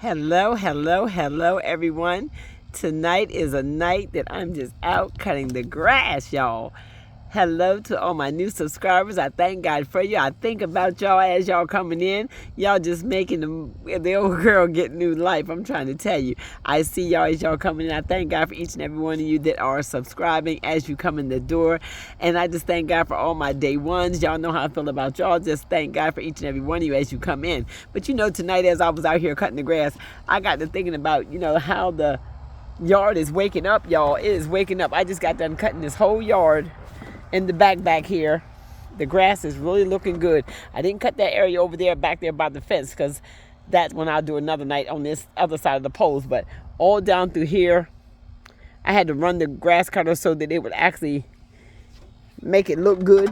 Hello, hello, hello, everyone. Tonight is a night that I'm just out cutting the grass, y'all. Hello to all my new subscribers. I thank God for you. I think about y'all as y'all coming in. Y'all just making the old girl get new life. I'm trying to tell you. I see y'all as y'all coming in. I thank God for each and every one of you that are subscribing as you come in the door. And I just thank God for all my day ones. Y'all know how I feel about y'all. Just thank God for each and every one of you as you come in. But tonight as I was out here cutting the grass, I got to thinking about, how the yard is waking up, y'all. It is waking up. I just got done cutting this whole yard. In the back here, the grass is really looking good. I didn't cut that area over there back there by the fence because that's when I'll do another night on this other side of the poles. But all down through here, I had to run the grass cutter so that it would actually make it look good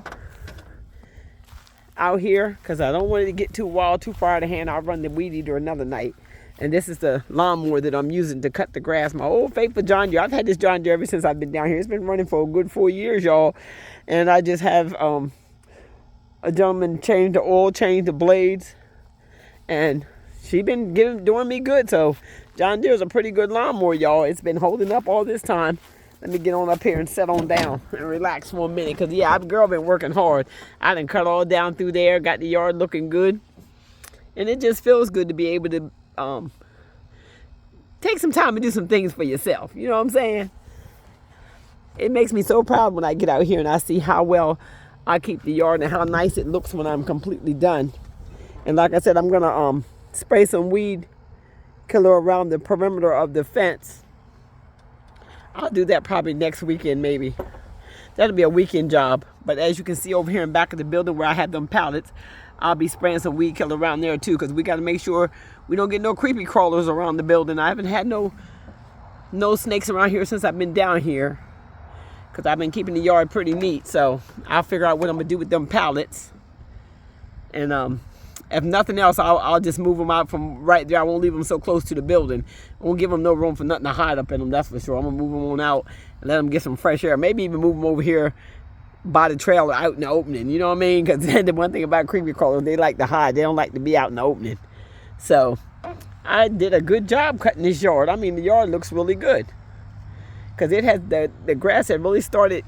out here because I don't want it to get too wild, too far out of hand. I'll run the weed eater another night. And this is the lawnmower that I'm using to cut the grass. My old faithful John Deere. I've had this John Deere ever since I've been down here. It's been running for a good 4 years, y'all. And I just have a gentleman change the oil, change the blades. And she been doing me good. So John Deere's a pretty good lawnmower, y'all. It's been holding up all this time. Let me get on up here and sit on down and relax for a minute. Because, yeah, girl been working hard. I done cut all down through there. Got the yard looking good. And it just feels good to be able to take some time to do some things for yourself. You know what I'm saying? It makes me so proud when I get out here and I see how well I keep the yard and how nice it looks when I'm completely done. And like I said, I'm gonna spray some weed killer around the perimeter of the fence. I'll do that probably next weekend, maybe. That'll be a weekend job. But as you can see over here in back of the building where I have them pallets, I'll be spraying some weed killer around there too, because we got to make sure we don't get no creepy crawlers around the building. I haven't had no snakes around here since I've been down here, because I've been keeping the yard pretty neat. So I'll figure out what I'm gonna do with them pallets. And if nothing else, I'll just move them out from right there. I won't leave them so close to the building. I won't give them no room for nothing to hide up in them, that's for sure. I'm gonna move them on out and let them get some fresh air. Maybe even move them over here by the trailer out in the opening, you know what I mean? Because the one thing about creepy crawlers, they like to hide. They don't like to be out in the opening. So I did a good job cutting this yard. I mean, the yard looks really good because it has the grass had really started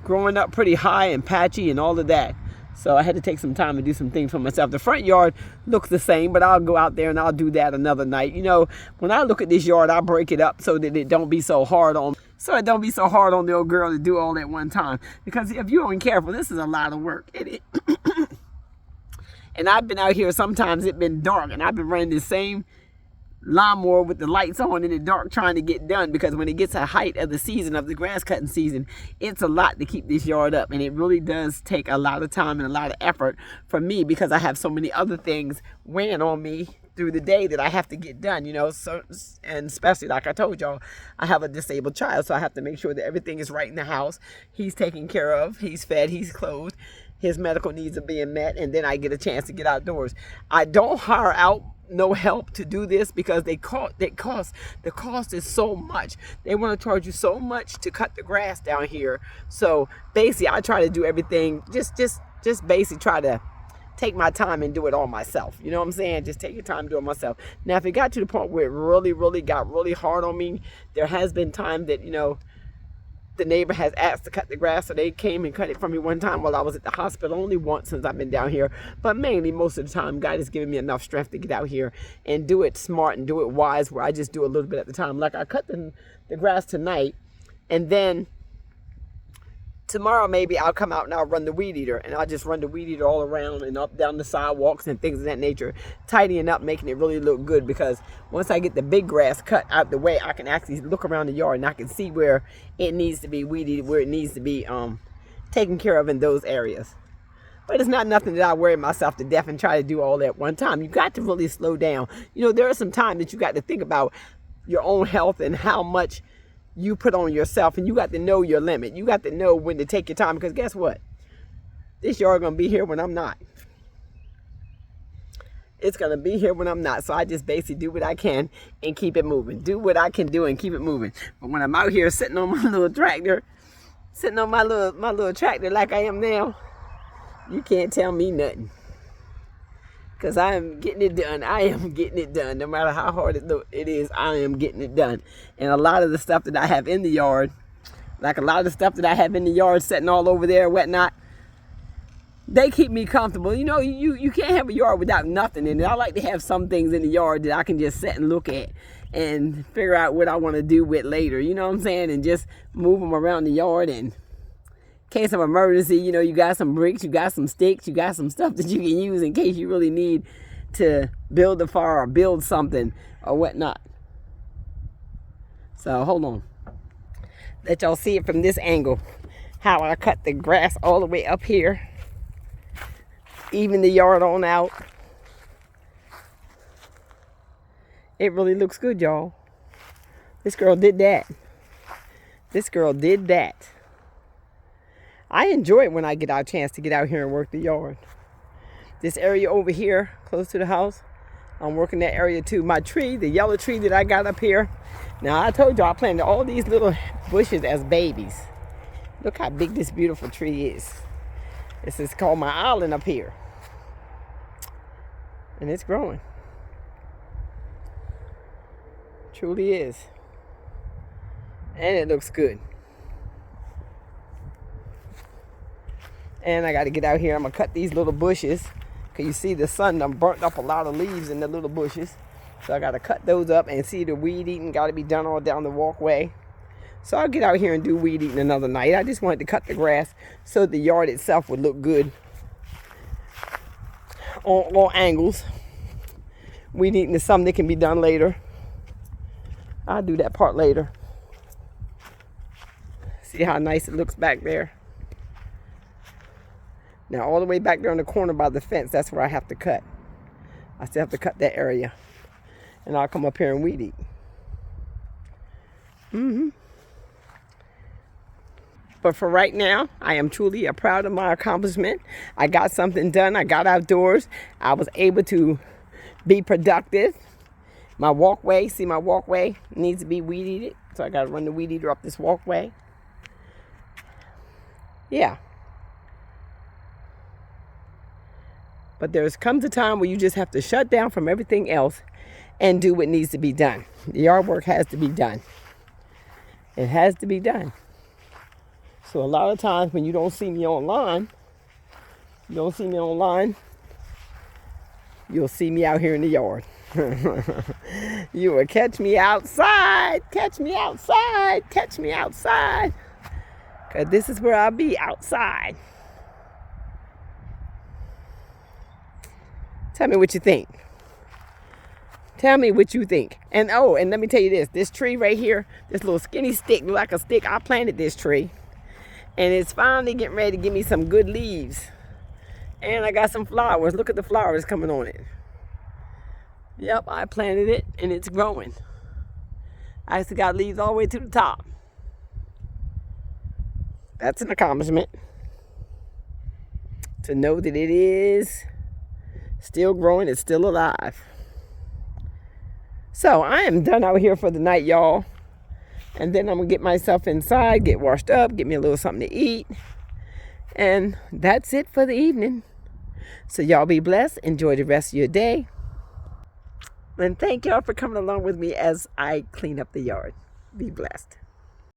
growing up pretty high and patchy and all of that. So I had to take some time to do some things for myself. The front yard looks the same, but I'll go out there and I'll do that another night. You know, when I look at this yard, I break it up so that it don't be so hard on the old girl to do all at one time. Because if you aren't careful, this is a lot of work. And I've been out here, sometimes it's been dark, and I've been running the same lawnmower with the lights on in the dark trying to get done, because when it gets a height of the season, of the grass cutting season, it's a lot to keep this yard up. And it really does take a lot of time and a lot of effort for me, because I have so many other things weighing on me through the day that I have to get done, you know. So, and especially like I told y'all, I have a disabled child, so I have to make sure that everything is right in the house. He's taken care of, he's fed, he's clothed, his medical needs are being met, and then I get a chance to get outdoors. I don't hire out no help to do this because the cost is so much. They want to charge you so much to cut the grass down here. So basically I try to do everything, just basically try to take my time and do it all myself. You know what I'm saying? Just take your time to do it myself. Now, if it got to the point where it really got really hard on me, there has been time that, you know, the neighbor has asked to cut the grass, so they came and cut it for me one time while I was at the hospital. Only once since I've been down here, but mainly most of the time God has given me enough strength to get out here and do it smart and do it wise, where I just do a little bit at the time. Like I cut the grass tonight, and then tomorrow maybe I'll come out and I'll run the weed eater, and I'll just run the weed eater all around and up down the sidewalks and things of that nature, tidying up, making it really look good. Because once I get the big grass cut out the way, I can actually look around the yard and I can see where it needs to be weeded, where it needs to be taken care of in those areas. But it's not nothing that I worry myself to death and try to do all at one time. You got to really slow down. You know, there are some times that you got to think about your own health and how much you put on yourself, and you got to know your limit. You got to know when to take your time, because guess what? This yard gonna be here when I'm not. It's gonna be here when I'm not. So I just basically do what I can and keep it moving. Do what I can do and keep it moving. But when I'm out here sitting on my little tractor, my little tractor like I am now, you can't tell me nothing. because I am getting it done. I am getting it done. No matter how hard it is, I am getting it done. And a lot of the stuff that I have in the yard, like a lot of the stuff that I have in the yard sitting all over there and whatnot, they keep me comfortable. You know, you can't have a yard without nothing in it. I like to have some things in the yard that I can just sit and look at and figure out what I want to do with later. You know what I'm saying? And just move them around the yard. And in case of emergency, you know, you got some bricks, you got some sticks, you got some stuff that you can use in case you really need to build a fire or build something or whatnot. So hold on. Let y'all see it from this angle. How I cut the grass all the way up here. Even the yard on out. It really looks good, y'all. This girl did that. This girl did that. I enjoy it when I get a chance to get out here and work the yard. This area over here, close to the house, I'm working that area too. My tree, the yellow tree that I got up here. Now, I told you I planted all these little bushes as babies. Look how big this beautiful tree is. This is called my island up here. And it's growing. Truly is. And it looks good. And I got to get out here. I'm going to cut these little bushes. Because you see the sun done burnt up a lot of leaves in the little bushes. So I got to cut those up, and see the weed eating got to be done all down the walkway. So I'll get out here and do weed eating another night. I just wanted to cut the grass so the yard itself would look good on all angles. Weed eating is something that can be done later. I'll do that part later. See how nice it looks back there? Now all the way back there in the corner by the fence, that's where I have to cut. I still have to cut that area. And I'll come up here and weed eat. But for right now, I am truly proud of my accomplishment. I got something done. I got outdoors. I was able to be productive. My walkway, see my walkway needs to be weed eated. So I got to run the weed eater up this walkway. Yeah. But there comes a time where you just have to shut down from everything else and do what needs to be done. The yard work has to be done. It has to be done. So a lot of times when you don't see me online, you'll see me out here in the yard. You will catch me outside. Catch me outside. Catch me outside. Because this is where I'll be, outside. Tell me what you think. Tell me what you think. And and let me tell you this. This tree right here, this little skinny stick, look like a stick. I planted this tree. And it's finally getting ready to give me some good leaves. And I got some flowers. Look at the flowers coming on it. Yep, I planted it and it's growing. I still got leaves all the way to the top. That's an accomplishment. To know that it is still growing, it's still alive. So I am done out here for the night, y'all. And then I'm going to get myself inside, get washed up, get me a little something to eat. And that's it for the evening. So y'all be blessed. Enjoy the rest of your day. And thank y'all for coming along with me as I clean up the yard. Be blessed.